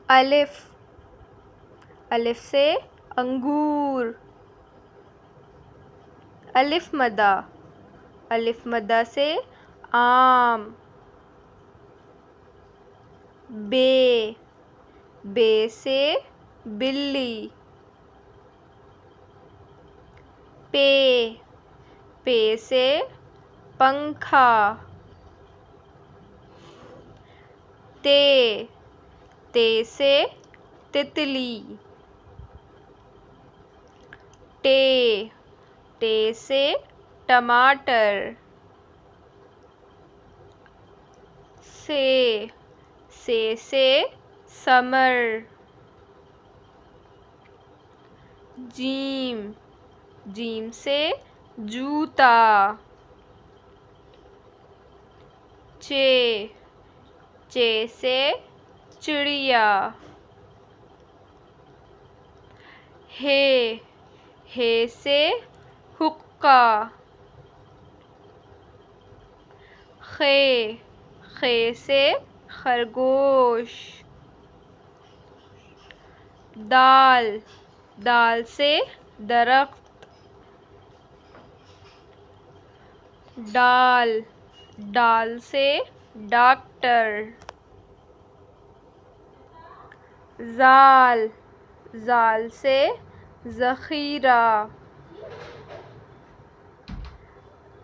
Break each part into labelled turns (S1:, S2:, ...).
S1: الف، الف سے انگور. الف مدہ، الف مدہ سے آم. بے، بے سے بلی. پے، پے سے پنکھا. تے، تے سے تتلی. ٹے، ٹے سے ٹماٹر. سے، سے سمر. جیم، جیم سے جوتا. چے، چے سے چڑیا. ہے، ہے سے حقہ. خے، خے سے خرگوش. دال، دال سے درخت. ڈال، ڈال سے ڈاکٹر. زال، زال سے ذخیرہ.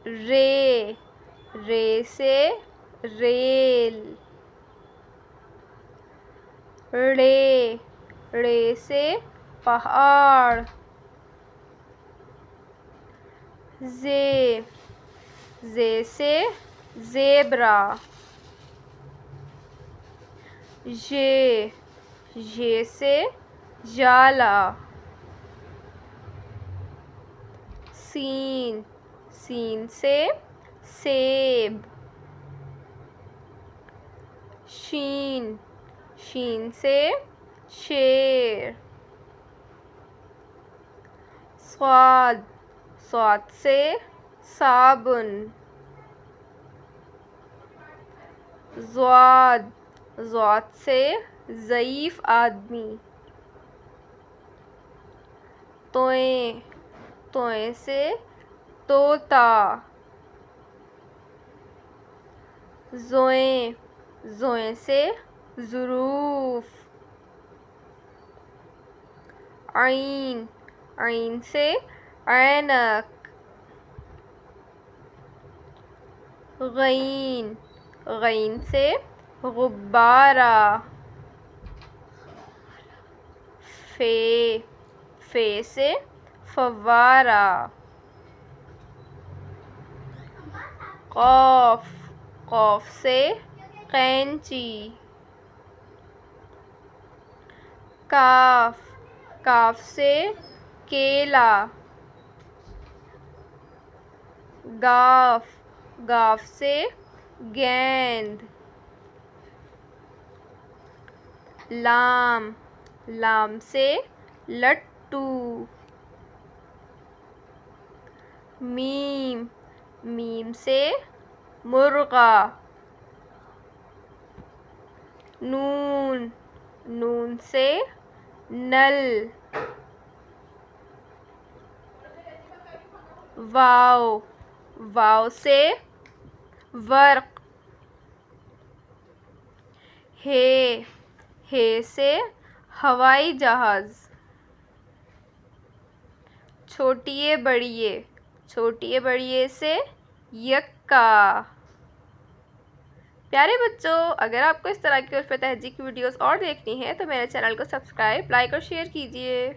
S1: رے، رے سے ریل. ڑے، ڑے سے پہاڑ. زے، زے سے زیبرا. ژے، ژے سے ژالہ. سین، سین سے سیب. شین، شین سے شیر. صاد، صاد سے صابن. ضاد، ضاد سے ضعیف آدمی. توئیں، توئیں سے طوطا. زوئیں، زوئیں سے ظروف. عین، عین سے عینک. غین، غین سے غبارہ. فے، فے سے فوارہ. قاف، قاف سے قینچی. کاف، کاف سے کیلا. گاف، گاف سے گیند. لام، لام سے لٹو. میم، میم سے مرغا. نون، نون سے نل. واو، واو سے ورق. ہے، ہے سے ہوائی جہاز. چھوٹیے بڑیے، چھوٹیے بڑیے سے یکا. پیارے بچوں، اگر آپ کو اس طرح کی عرف تہذیب کی ویڈیوز اور دیکھنی ہے تو میرے چینل کو سبسکرائب، لائک اور شیئر کیجیے.